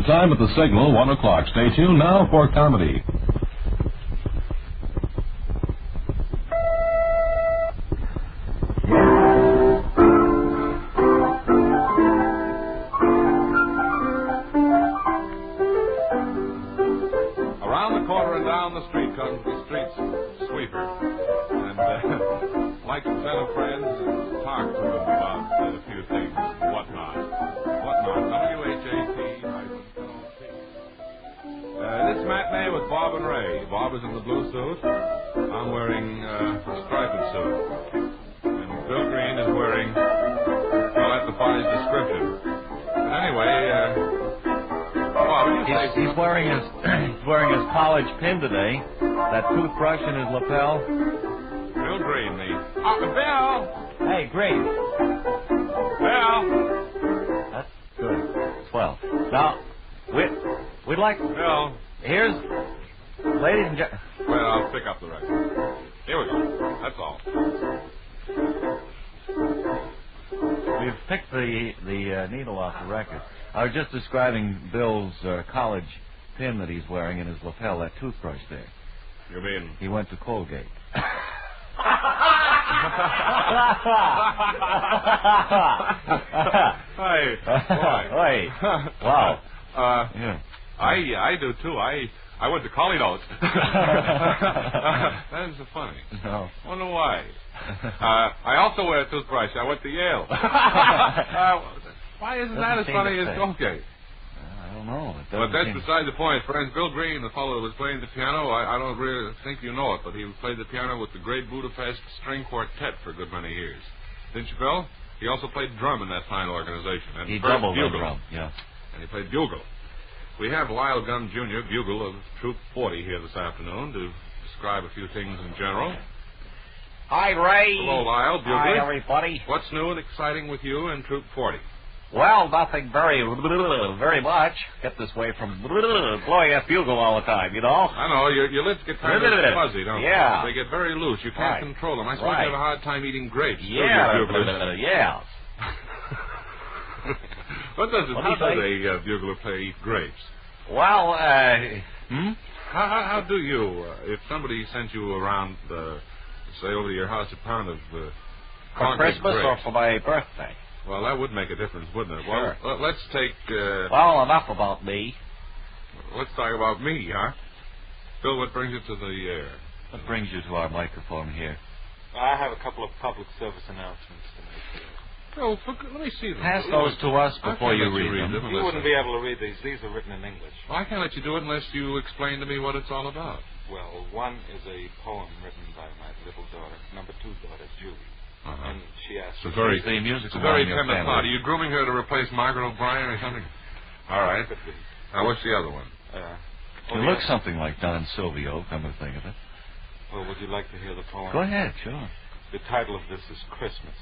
The time at the signal, 1 o'clock. Stay tuned now for comedy. Around the corner and down the street comes the street sweeper. And like to send a friend and talk to him about a few things and whatnot. WHDH. This matinee with Bob and Ray. Bob is in the blue suit. I'm wearing a striped suit. And Bill Green is wearing, well, that defies description. But anyway, Bob, what do you say? He's wearing his college pin today. That toothbrush in his lapel. Bill Green, Bill! Hey, Green. Bill! That's good. Swell. Now, we'd like... Bill. Here's... Ladies and gentlemen... Well, I'll pick up the record. Here we go. That's all. We've picked the needle off the record. I was just describing Bill's college pin that he's wearing in his lapel, that toothbrush there. You mean? He went to Colgate. Hey, boy. Hey. Wow. Yeah. I do too. I went to Collidos. That is funny. No. Wonder why. I also wear a toothbrush. I went to Yale. Why isn't that as funny as Colgate? I don't know. But that's beside the point. Friends, Bill Green, the fellow who was playing the piano, I don't really think you know it, but he played the piano with the Great Budapest String Quartet for a good many years. Didn't you, Bill? He also played drum in that fine organization. And he doubled the drum, yeah. And he played bugle. We have Lyle Gunn, Jr., bugle of Troop 40 here this afternoon to describe a few things in general. Hi, Ray. Hello, Lyle. Bugle. Hi, everybody. What's new and exciting with you in Troop 40? Well, nothing very much. Get this way from blowing that bugle all the time, you know? I know. Your lips get kind of fuzzy, don't they? They get very loose. You can't control them. I suppose you have a hard time eating grapes. Yeah. How does a bugler play eat grapes? Well, How do you, if somebody sent you around, say, over to your house a pound of for Christmas grapes, or for my birthday? Well, that would make a difference, wouldn't it? Sure. Well, let's take... well, enough about me. Let's talk about me, huh? Bill, what brings you to the air? What brings you to our microphone here? I have a couple of public service announcements to make. Bill, let me see them. Pass those to us before you read them. You wouldn't be able to read these. These are written in English. Well, I can't let you do it unless you explain to me what it's all about. Well, one is a poem written by my little daughter, number 2 daughter, Julie. And she asked... It's a very tender thought. Are you grooming her to replace Margaret O'Brien or something? All right. Now, what's the other one? You look something like Don Silvio, come to think of it. Well, would you like to hear the poem? Go ahead, sure. The title of this is Christmas.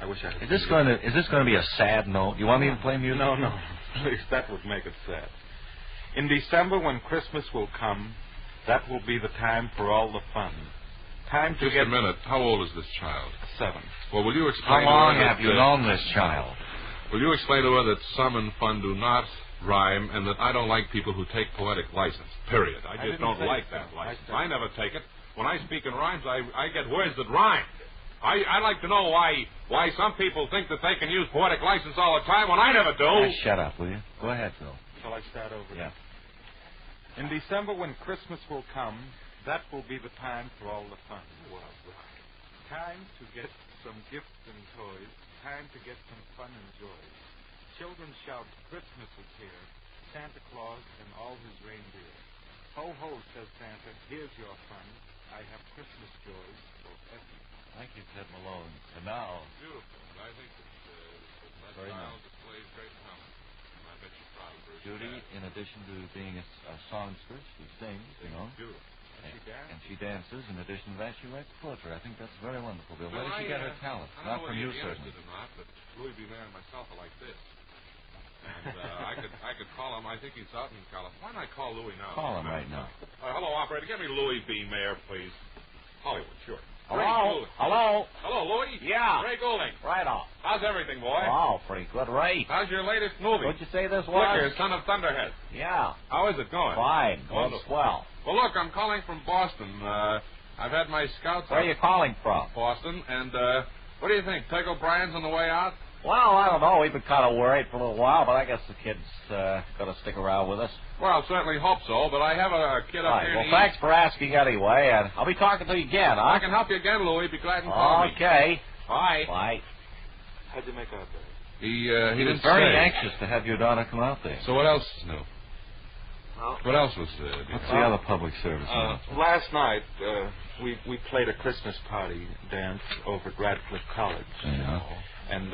I wish I could... Is this going to be a sad note? You want me to play music? No. Please, that would make it sad. In December, when Christmas will come, that will be the time for all the fun. Time to Just a minute. How old is this child? 7. Well, will you explain... How long have you known this child? Will you explain to her that sum and fun do not rhyme, and that I don't like people who take poetic license, period. I just don't like that license. I never take it. When I speak in rhymes, I get words that rhyme. I'd like to know why some people think that they can use poetic license all the time when I never do. Shut up, will you? Go ahead, Phil. Shall I start over? Yeah. In December, when Christmas will come, that will be the time for all the fun. Time to get some gifts and toys. Time to get some fun and joy. Children shout, Christmas is here. Santa Claus and all his reindeer. Ho, ho, says Santa, here's your fun. I have Christmas joys for Effie. Thank you, Ted Malone. And now... Beautiful. I think that child displays great talent. And I bet you're proud of her. Judy, in addition to being a songstress, she sings, you know. Beautiful. And she dances. In addition to that, she writes poetry. I think that's very wonderful, Bill. Where did she get her talent? Not from you, certainly. Or not, but Louis B. Mayer and myself are like this. And I could call him. I think he's out in California. Why don't I call Louis now? Call him right now. Hello, operator. Get me Louis B. Mayer, please. Hollywood, sure. Hello? Hello? Hello, Louie? Yeah. Ray Goulding. Right off. How's everything, boy? Oh, pretty good, Ray. How's your latest movie? What'd you say this Flicker, was? Son of Thunderhead. Yeah. How is it going? Fine. Going Wonderful. swell. Well, look, I'm calling from Boston. I've had my scouts Where are you calling from? Boston, and what do you think? Tig O'Brien's on the way out? Well, I don't know. We've been kind of worried for a little while, but I guess the kid's going to stick around with us. Well, certainly hope so, but I have a kid up Right. here. Well, thanks for asking anyway, and I'll be talking to you again, huh? I can help you again, Louie. Be glad and call me. Okay. Bye. Bye. How'd you make out there? He He was didn't very say. anxious to have your daughter come out there. So what else? No. Well, What else was What's the other public service announcement? last night, we played a Christmas party dance over at Radcliffe College. Yeah. And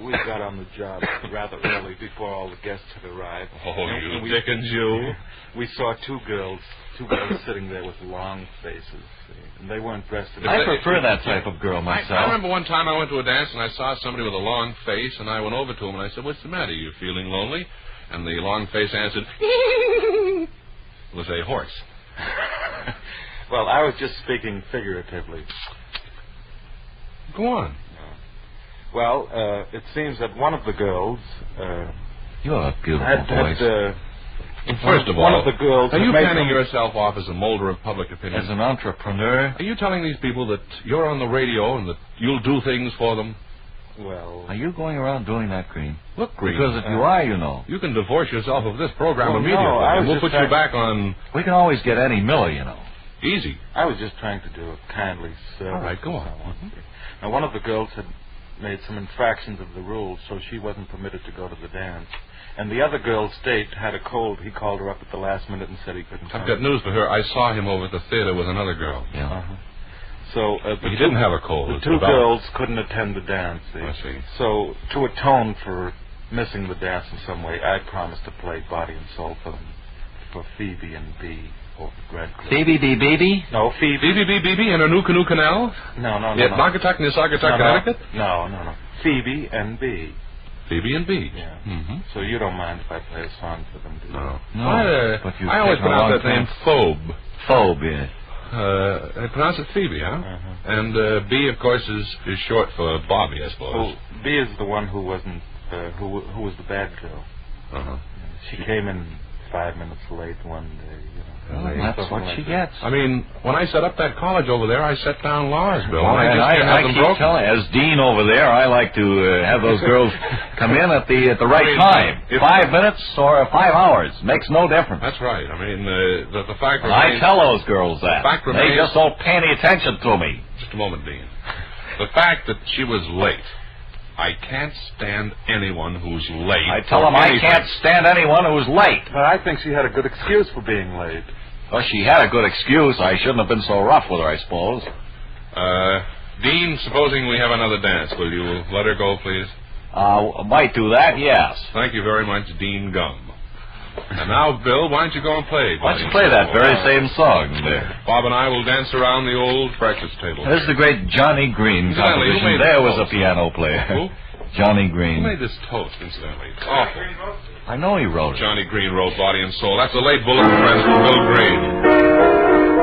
we got on the job rather early before all the guests had arrived. Oh, And you Dickens, you. We saw two girls sitting there with long faces. And they weren't dressed in... I prefer that type of girl I myself. remember one time I went to a dance and I saw somebody with a long face, and I went over to him and I said, "What's the matter? You feeling lonely?" And the long face answered, "It was a horse." Well, I was just speaking figuratively. Go on. Well, it seems that one of the girls You have a beautiful had voice. First of all, one of the girls are you had made panning some- yourself off as a molder of public opinion? As an entrepreneur, Are you telling these people that you're on the radio and that you'll do things for them? Well, are you going around doing that, Green? Look, Green, Because if you are, you know, you can divorce yourself of this program Well, no, immediately, I was and we'll just put you trying- back on we can always get Annie Miller, you know. easy. I was just trying to do a kindly service. All right, go to on. someone. Now, one of the girls had made some infractions of the rules, so she wasn't permitted to go to the dance. And the other girl's date had a cold. He called her up at the last minute and said he couldn't come. I've got news for her. I saw him over at the theater with another girl. Yeah. Uh-huh. So But he didn't have a cold. the It's two developed. girls couldn't attend the dance. I see. So to atone for missing the dance in some way, I promised to play Body and Soul for them, for Phoebe and B over at Redcliffe. Baby, baby. No, Phoebe. BB in a new canoe canal? No. At Naugatuck, Nissaugatuck, Connecticut? No. Phoebe and B. Phoebe and B. Yeah. Mm-hmm. So you don't mind if I play a song for them, do you? No. No, but you've I always taken a pronounce long that name time. Phobe. Phobe, yes. I pronounce it Phoebe, huh? Uh-huh. And B, of course, is short for Bobby, I suppose. Well, B is the one who wasn't, who was the bad girl. Uh-huh. She came in 5 minutes late one day. Well, that's something what like she that. gets. I mean, when I set up that college over there, I set down laws, Bill. Well, and and I just can't I have them keep broken. telling, as dean over there, I like to have those girls come in at the right time. if- 5 minutes or 5 hours makes no difference. That's right. I mean, the fact And I remains... tell those girls that. Fact They remains- just don't pay any attention to me. Just a moment, Dean. The fact that she was late. I can't stand anyone who's late. I tell for them I anything. can't stand anyone who's late. But I think she had a good excuse for being late. Well, she had a good excuse. I shouldn't have been so rough with her, I suppose. Dean, supposing we have another dance, will you let her go, please? Might do that, yes. Thank you very much, Dean Gum. And now, Bill, why don't you go and play? Why don't you play that very same song there? Bob and I will dance around the old breakfast table. This is the great Johnny Green Incidentally, who composition. made There the was a toast? piano player. Who? Johnny Who Green. made this toast, incidentally? It's awful. I know he wrote it. Johnny Green wrote Body and Soul. That's a late bulletin, friends, from Bill Green.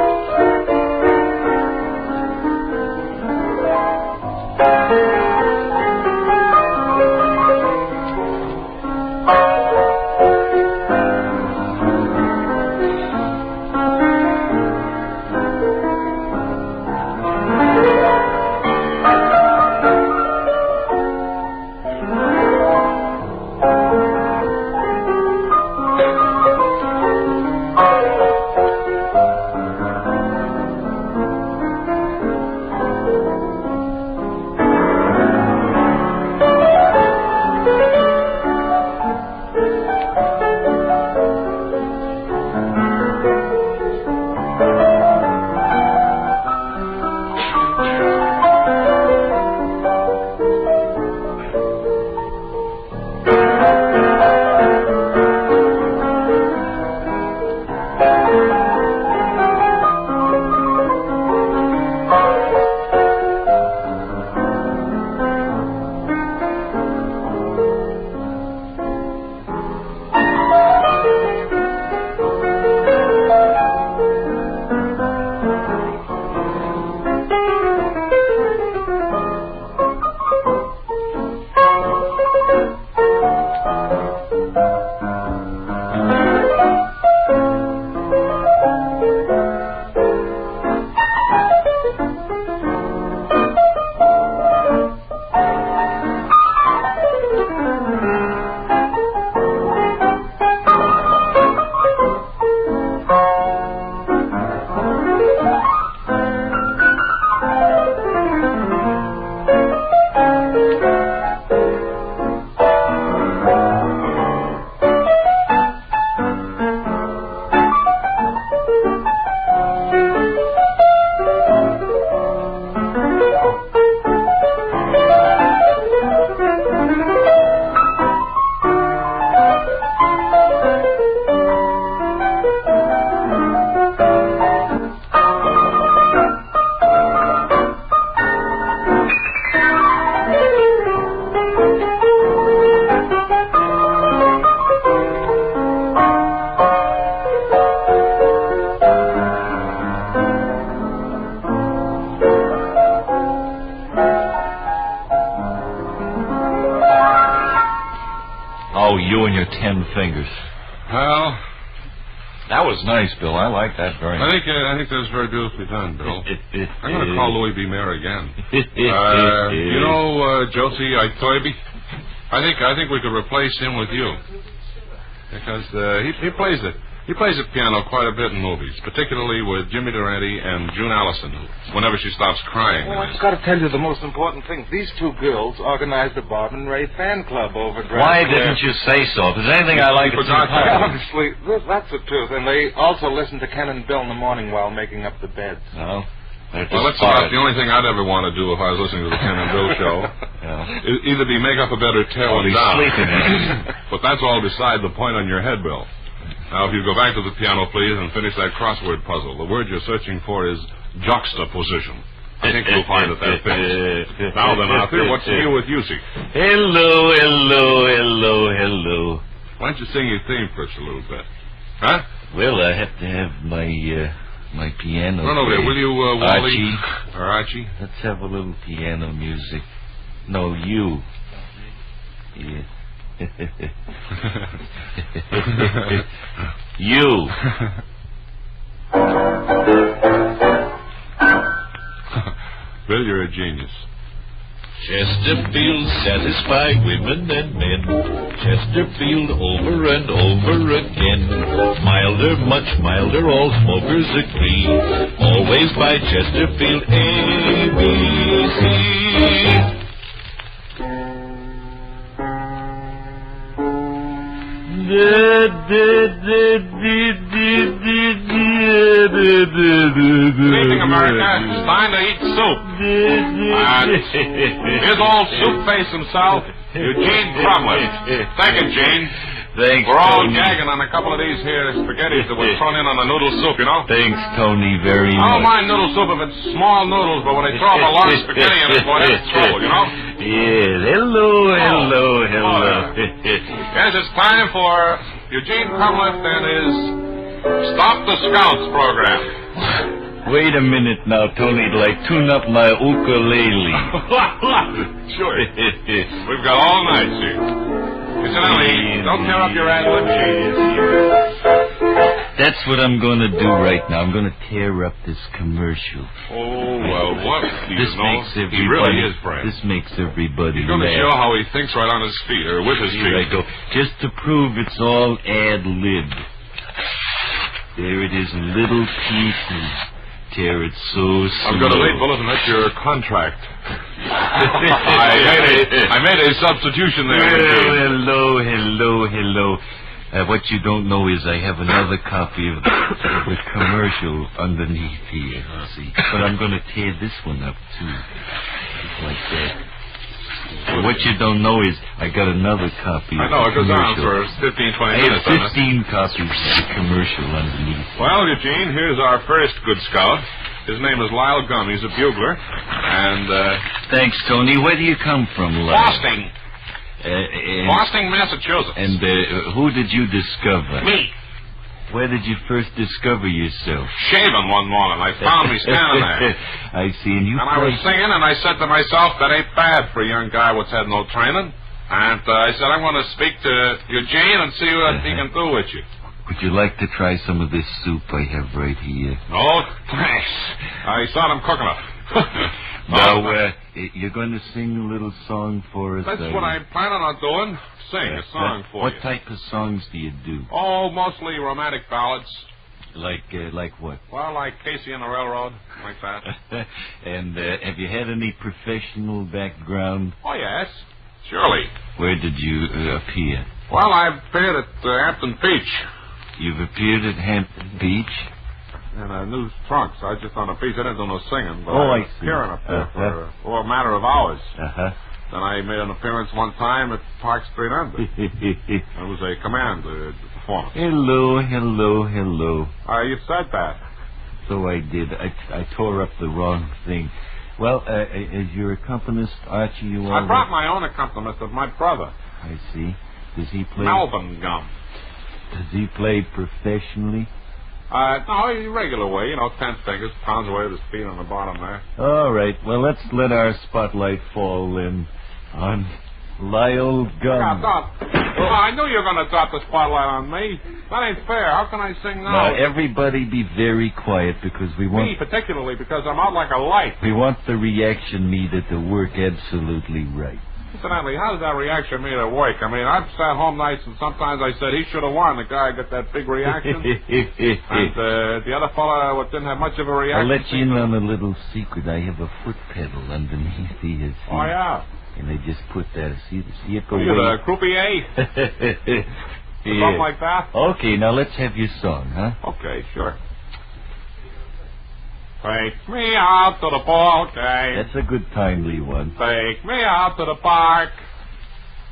Oh, you and your 10 fingers. Well, That was nice, Bill. I like that very much. I think that was very beautifully done, Bill. I'm going to call Louis B. Mayer again. Josie Itoibe? I think we could replace him with you. Because he plays it. He plays the piano quite a bit in movies, particularly with Jimmy Durante and June Allison, whenever she stops crying. Well, I've got to tell you the most important thing. These two girls organized a Bob and Ray fan club over Grand Why Square. didn't you say so? If there's anything I like, it's Honestly, that's the truth. And they also listen to Ken and Bill in the morning while making up the beds. No. Well, that's about the only thing I'd ever want to do if I was listening to the Ken and Bill show. Yeah. Either be make up a bed or tear one be down. sleeping. But that's all beside the point on your head, Bill. Now, if you go back to the piano, please, and finish that crossword puzzle. The word you're searching for is juxtaposition. I think you'll find that fits. Now then, Arthur, what's the deal with Yusik? Hello, hello, hello, hello. Why don't you sing your theme for us a little bit? Huh? Well, I have to have my piano. Run over there, will you, Wally? Archie. Or Archie? Let's have a little piano music. No, you. Yeah. You. Bill, you're a genius. Chesterfield satisfy women and men. Chesterfield over and over again. Milder, much milder, all smokers agree. Always buy Chesterfield ABC. Good evening, America. It's time to eat soup. Here's old soup face himself, Eugene Crumlin. Thank you, Gene. Thanks, We're all Tony. gagging on a couple of these here spaghettis that were thrown in on the noodle soup, you know? Thanks, Tony, very I much. don't mind noodle soup if it's small noodles, but when they throw up a large spaghetti in it, boy, that's trouble, you know? Yeah, hello. Yes, it's time for Eugene Crumlin and his Stop the Scouts program. Wait a minute now, Tony, till I tune up my ukulele. Sure. We've got all night, see. Incidentally, don't tear up your ad-lib sheet. That's what I'm going to do right now. I'm going to tear up this commercial. Oh, well, what do you This know? makes everybody. He really is, Brad. This makes everybody He's going to laugh. show how he thinks right on his feet, or with his Here I feet. go. Just to prove it's all ad-lib. There it is, little pieces. Tear it so slow. I've got a late bulletin. That's your contract. I made a substitution there. Well, hello. What you don't know is I have another copy of the commercial underneath here. See, but I'm going to tear this one up too, just like that. What you don't know is I got another copy. I know, of it the goes on commercial. for 15, 20 I minutes. have 15 copies of the commercial underneath. Well, Eugene, here's our first good scout. His name is Lyle Gum. He's a bugler. And, Thanks, Tony. Where do you come from, Lyle? Boston. And Boston, Massachusetts. And who did you discover? Me. Where did you first discover yourself? Shaving one morning. I found me standing there. I see. And you And I was singing, and I said to myself, that ain't bad for a young guy what's had no training. And I said, I'm going to speak to Eugene and see what he can do with you. Would you like to try some of this soup I have right here? Oh, thanks. I saw them cooking it. Now, you're going to sing a little song for us. That's what I'm planning on doing. Sing a song for what you. type of songs do you do? Oh, mostly romantic ballads. Like what? Well, like Casey and the Railroad, like that. And have you had any professional background? Oh, yes. Surely. Where did you appear? Well, I appeared at Hampton Beach. You've appeared at Hampton Beach? In new trunks. I was just on the beach. I didn't do no singing, but Oh, I was I see. appearing up there for a matter of hours. Uh-huh. Then I made an appearance one time at Park Street End. It was a command performance. Hello. You said that. So I did. I tore up the wrong thing. Well, is your accompanist Archie? You I brought my own accompanist of my brother, I see. Does he play? Melvin Gum. Does he play professionally? No, regular way, 10 fingers, pounds away with his feet on the bottom there. All right. Well, let's let our spotlight fall in on Lyle Gum. Stop. Oh, I knew you were going to drop the spotlight on me. That ain't fair. How can I sing now? Now, everybody be very quiet because we want... Me, particularly, because I'm out like a light. We want the reaction meter to work absolutely right. Incidentally, how does that reaction meter work? I mean, I've sat home nights and sometimes I said he should have won. The guy got that big reaction. And the other fella didn't have much of a reaction. I'll let you in on a little secret. I have a foot pedal underneath the seat. Oh, yeah? And I just put that, see it go You're away. the croupier? Yeah. Something like that? Okay, now let's have your song, huh? Okay, sure. Take me out to the ball game. That's a good timely one. Take me out to the park.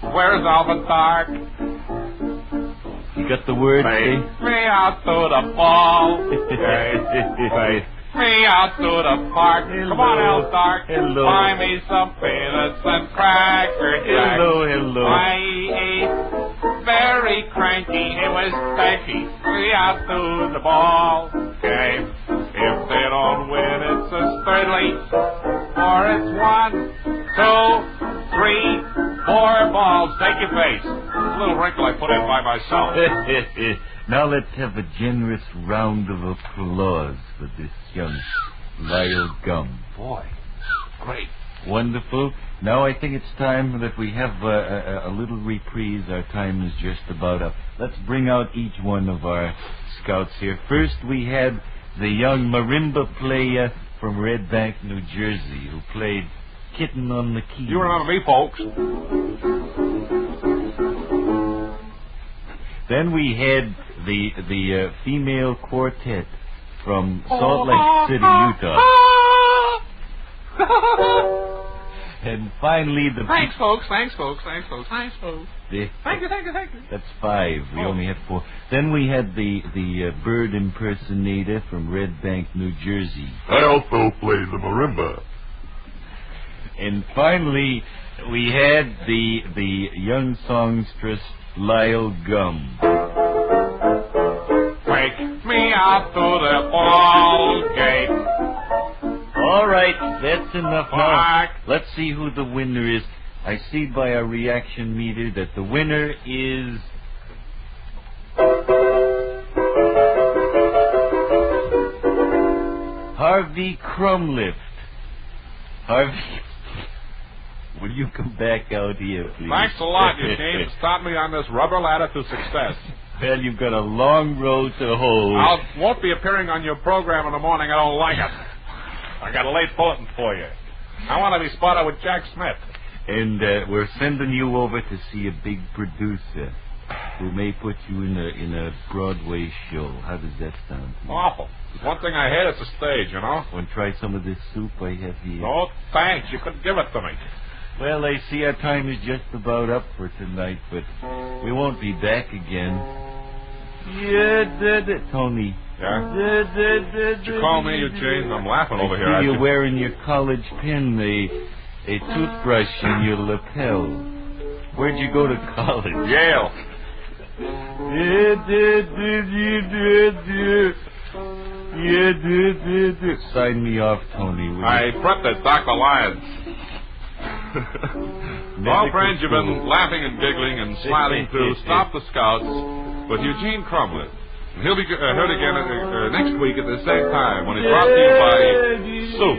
Where's Alvin Dark? You got the words, Take me out to the ball game. Take me out to the park. Hello. Come on, Al Dark. Hello. Buy me some peanuts and cracker jacks. Hello. I ate very cranky. It was Becky. Me out to the ball game. If they don't win, it's a straight lead. Or it's 1, 2, 3, 4 balls. Take your face. A little wrinkle I put in by myself. Now let's have a generous round of applause for this young Lyle Gum. Boy, great. Wonderful. Now I think it's time that we have a little reprise. Our time is just about up. Let's bring out each one of our scouts here. First we had the young marimba player from Red Bank, New Jersey, who played Kitten on the Keys. You remember me, folks. Then we had the female quartet from Salt Lake City, Utah. And finally the... Thanks, folks. Thanks, folks. Thanks, folks. Thanks, folks. Thank you. That's 5. We only had 4. Then we had the bird impersonator from Red Bank, New Jersey. I also play the marimba. And finally, we had the young songstress Lyle Gum. Take me out to the ball game. All right, that's enough now. Back. Let's see who the winner is. I see by our reaction meter that the winner is... Harvey Crumlift. Harvey, will you come back out here, please? Thanks a lot, Eugene. Start me on this rubber ladder to success. Well, you've got a long road to hoe. I won't be appearing on your program in the morning. I don't like it. I got a late bulletin for you. I want to be spotted with Jack Smith. And we're sending you over to see a big producer who may put you in a Broadway show. How does that sound? Awful. There's one thing I hate, it's the stage, you know? Want to try some of this soup I have here? No, thanks. You couldn't give it to me. Well, I see our time is just about up for tonight, but we won't be back again. Tony. Yeah? Did you call me, Eugene? I'm laughing over here. I see you're wearing your college pin, a toothbrush in your lapel. Where'd you go to college? Yale. Sign me off, Tony. I prepped at Dr. Lyons. Well, friends, you've been laughing and giggling and smiling through Stop the Scouts with Eugene Crumlin. And he'll be heard again next week at the same time when he's brought to you by Soup.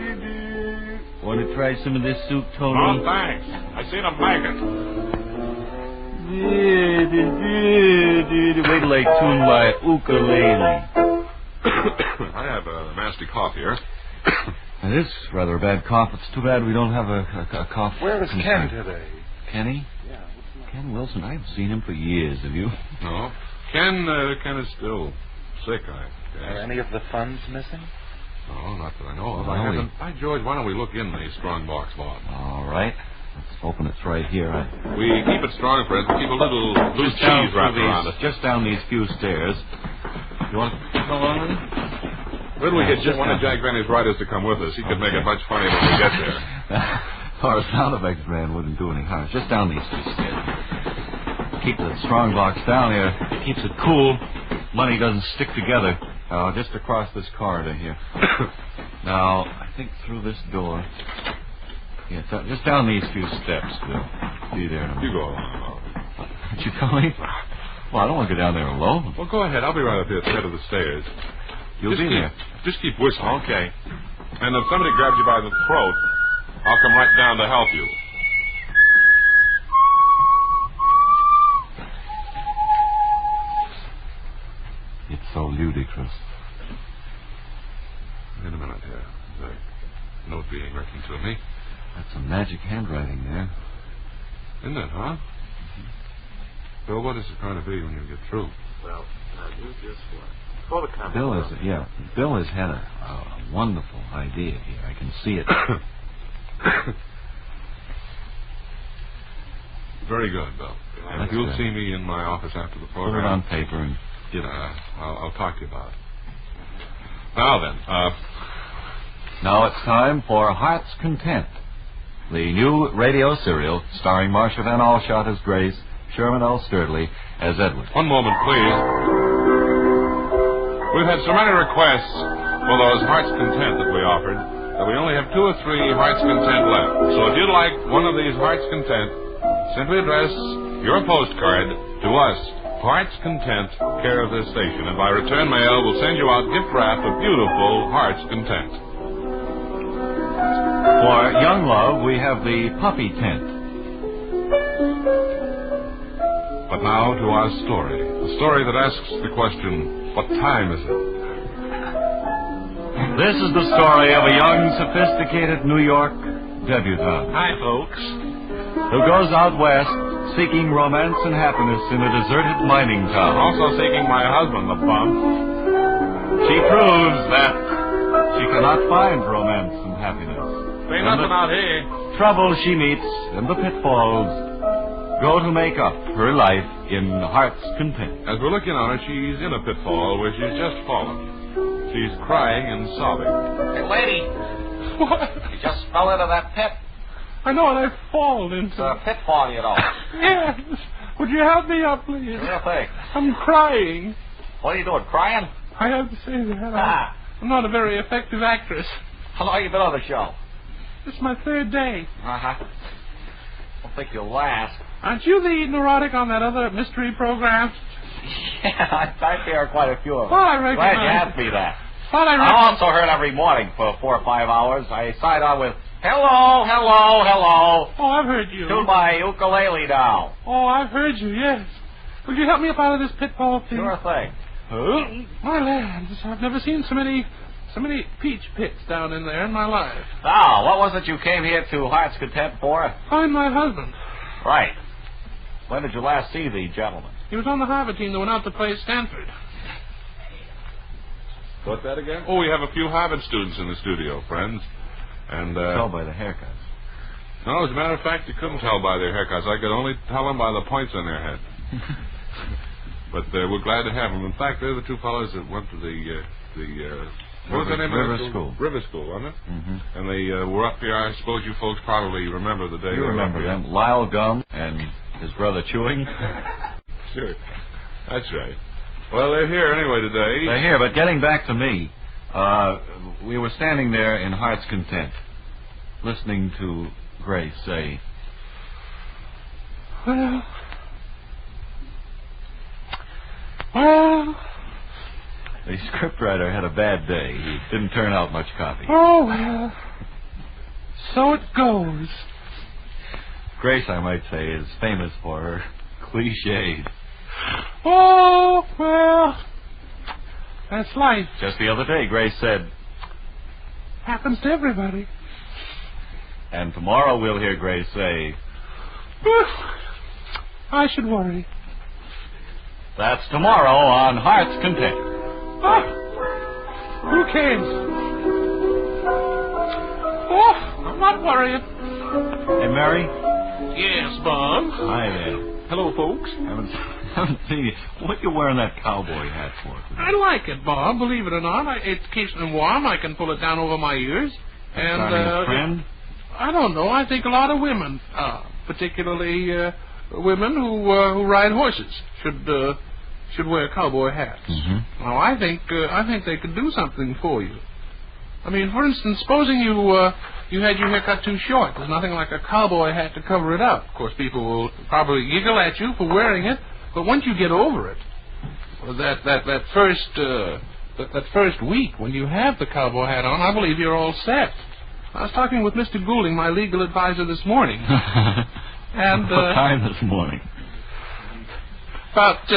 Want to try some of this soup, Tony? Oh, thanks. I seen him make it. Wait till I tune my ukulele. I have a nasty cough here. It is rather a bad cough. It's too bad we don't have a cough. Where is Ken today? Kenny? Yeah. Ken Wilson. I haven't seen him for years. Have you? No. Ken is still sick, I guess. Are any of the funds missing? No, not that I know of. Well, I haven't. By George, why don't we look in the strong box vault? All right. Let's open it's right here. We keep it strong, friends. We keep a little loose cheese wrapped around it. Just down these few stairs. You want to go on? Where do we get just one of Jack Benny's writers to come with us? He could make it much funnier when we get there. Our sound effects man wouldn't do any harm. Just down these few stairs. Keep the strong box down here. Keeps it cool. Money doesn't stick together. Just across this corridor here. Now, I think through this door. Yeah, just down these few steps. Be there. You go. you coming? Well, I don't want to go down there alone. Well, go ahead. I'll be right up here at the head of the stairs. You'll be there. Just keep whistling. Okay. And if somebody grabs you by the throat, I'll come right down to help you. It's so ludicrous. Wait a minute here. There's a note being written to me. That's some magic handwriting there. Isn't it, huh? Bill, what is it going to be when you get through? Well, now you just what? For the comment. Bill has had a wonderful idea here. I can see it. Very good, Bill. And if you'll see me in my office after the program. Put it on paper and give it. I'll talk to you about it. Now then, Now it's time for Heart's Content, the new radio serial starring Marcia Van Alshot as Grace, Sherman L. Sturdley as Edward. one moment, please. We've had so many requests for those Heart's Content that we offered that we only have 2 or 3 Heart's Content left. So if you'd like one of these Heart's Content, simply address your postcard to us, Heart's Content, care of this station. And by return mail, we'll send you out gift wrap of beautiful Heart's Content. For young love, we have the Puppy Tent. But now to our story. A story that asks the question, what time is it? This is the story of a young, sophisticated New York debutante. Hi, folks. Who goes out west seeking romance and happiness in a deserted mining town. Also seeking my husband, the bum. She proves that she cannot find romance and happiness. Ain't nothing out here. Trouble she meets and the pitfalls go to make up her life in Heart's Content. As we're looking on her, she's in a pitfall where she's just fallen. She's crying and sobbing. Hey, lady. What? You just fell into that pit. I know what I've fallen into. It's a pitfall, you know. Yes. Would you help me up, please? Sure thing. I'm crying. What are you doing, crying? I have to say that. Ah. I'm not a very effective actress. How long have you been on the show? It's my 3rd day. Uh-huh. Don't think you'll last. Aren't you the neurotic on that other mystery program? Yeah, I hear quite a few of them. Well, I recognize. Glad you asked me that. Thought I I also heard every morning for 4 or 5 hours. I signed on with, hello, hello, hello. Oh, I've heard you. Tune my ukulele down. Oh, I've heard you, yes. Would you help me up out of this pitfall, please? Sure thing. My lands, I've never seen so many peach pits down in there in my life. Now, what was it you came here to Heart's Content for? Find my husband. Right. When did you last see the gentleman? He was on the Harvard team that went out to play Stanford. What's that again? Oh, we have a few Harvard students in the studio, friends. And, Tell by the haircuts. no, as a matter of fact, you couldn't tell by their haircuts. I could only tell them by the points on their head. But we're glad to have them. In fact, they're the 2 fellows that went to what was the name River of the School. River School, wasn't it? Mm-hmm. And they were up here. I suppose you folks probably remember the day. You they were remember up here. them. Lyle Gum and his brother Chewing. Sure. That's right. Well, they're here anyway today. They're here, but getting back to me, we were standing there in Heart's Content, listening to Grace say, Well, the scriptwriter had a bad day. He didn't turn out much copy. oh, well, so it goes. Grace, I might say, is famous for her cliches. Oh, well, that's life. Just the other day, Grace said, Happens to everybody. and tomorrow we'll hear Grace say, I should worry. that's tomorrow on Heart's Content. Who cares? Oh, I'm not worrying. Hey, Mary. Yes, Bob. Hi there. Hello, folks. Haven't seen you. What you wearing that cowboy hat for today? I like it, Bob. Believe it or not, it keeps me warm. I can pull it down over my ears. And Starting a trend? I don't know. I think a lot of women, particularly women who ride horses, should wear cowboy hats. Mm-hmm. Now, I think they could do something for you. I mean, for instance, supposing you had your hair cut too short. There's nothing like a cowboy hat to cover it up. Of course, people will probably giggle at you for wearing it, but once you get over it, that first week when you have the cowboy hat on, I believe you're all set. I was talking with Mr. Goulding, my legal advisor, this morning. And what time this morning? About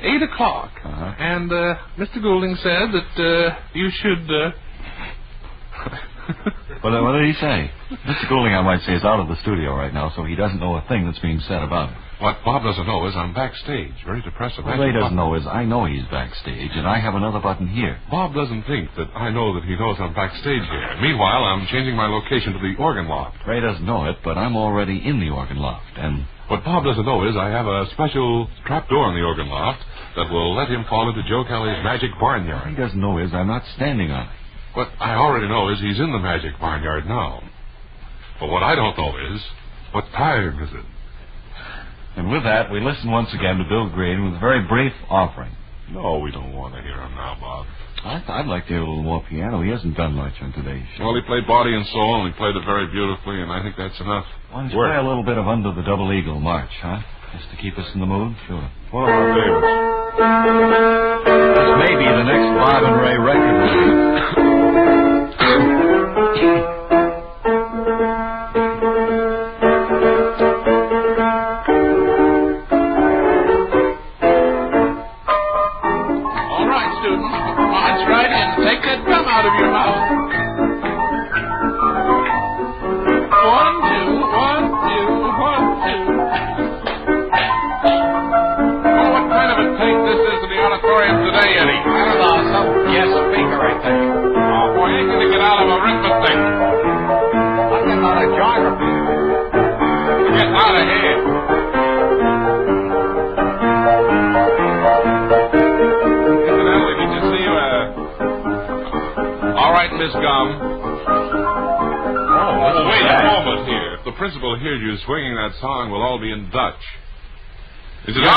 8 o'clock. Uh-huh. And Mr. Goulding said that you should... What did he say? Mr. Goulding, I might say, is out of the studio right now, so he doesn't know a thing that's being said about it. What Bob doesn't know is I'm backstage, ready to press a What Ray doesn't know is I know he's backstage, and I have another button here. Bob doesn't think that I know that he knows I'm backstage here. Meanwhile, I'm changing my location to the organ loft. Ray doesn't know it, but I'm already in the organ loft, and... What Bob doesn't know is I have a special trap door in the organ loft that will let him fall into Joe Kelly's magic barnyard. What he doesn't know is I'm not standing on it. What I already know is he's in the magic barnyard now. But what I don't know is, what time is it? And with that, we listen once again to Bill Green with a very brief offering. No, we don't want to hear him now, Bob. I'd like to hear a little more piano. He hasn't done much on today's show. Well, he played Body and Soul, and he played it very beautifully, and I think that's enough. Why don't you play a little bit of Under the Double Eagle March, huh? Just to keep us in the mood? Sure. One of our favorites. This may be the next Bob and Ray record. Principal hears you swinging that song, will all be in Dutch. Is it well,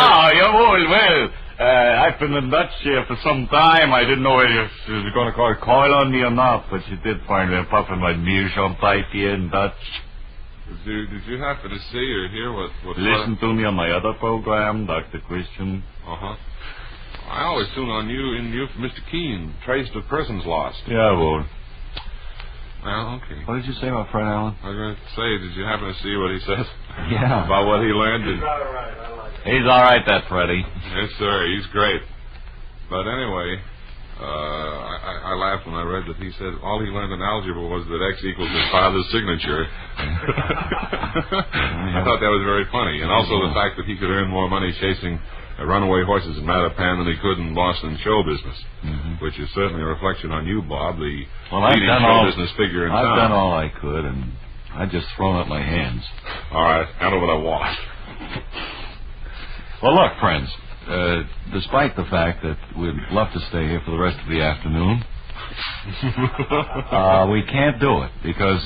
I've been in Dutch here for some time. I didn't know whether you were going to call on me or not, but you did find me puffing my meerschaum pipe here in Dutch. Did you happen to see or hear what Listen to me on my other program, Dr. Christian. Uh-huh. I always tune on you for Mr. Keene, Traced of Persons Lost. Yeah, well. Well, okay. What did you say, my friend Alan? I was going to say, did you happen to see what he said? Yeah. About what he learned? He's all right. I like it. He's all right, that Freddie. Yes, sir. He's great. But anyway, I laughed when I read that he said all he learned in algebra was that X equals his father's signature. I thought that was very funny. And also the fact that he could earn more money chasing runaway horses in Mattapan than he could in Boston show business, which is certainly a reflection on you, Bob, the leading show business figure in town. I've done all I could, and I've just thrown up my hands. All right, handle what I want. Well, look, friends, despite the fact that we'd love to stay here for the rest of the afternoon, we can't do it because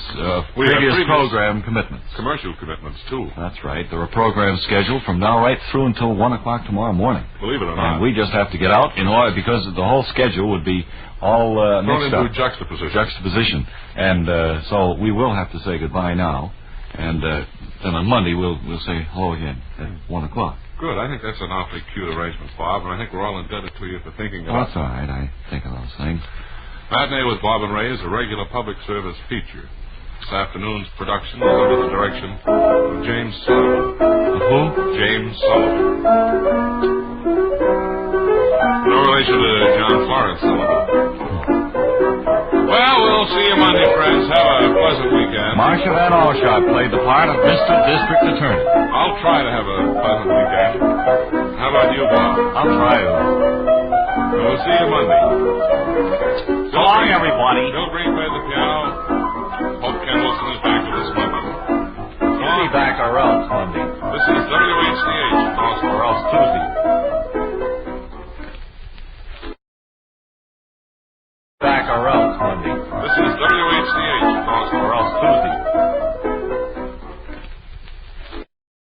we have previous program commitments. Commercial commitments, too. That's right. There are programs scheduled from now right through until 1 o'clock tomorrow morning. Believe it or not. And we just have to get out in order because the whole schedule would be all mixed up. Juxtaposition. And so we will have to say goodbye now. And then on Monday we'll say hello again at 1 o'clock. Good. I think that's an awfully cute arrangement, Bob, and I think we're all indebted to you for thinking of it. That's all right. I think of those things. Matinee with Bob and Ray is a regular public service feature. This afternoon's production is under the direction of James Sullivan. Who? James Sullivan. No relation to John Florence Sullivan. Well, we'll see you Monday, friends. Have a pleasant weekend. Marcia Van Alshot played the part of Mr. District Attorney. I'll try to have a pleasant weekend. How about you, Bob? I'll try to. We'll see you Monday. So long, everybody. Bill Green played the piano. Hope Ken Wilson is back with us Monday. He'll be back or else Monday.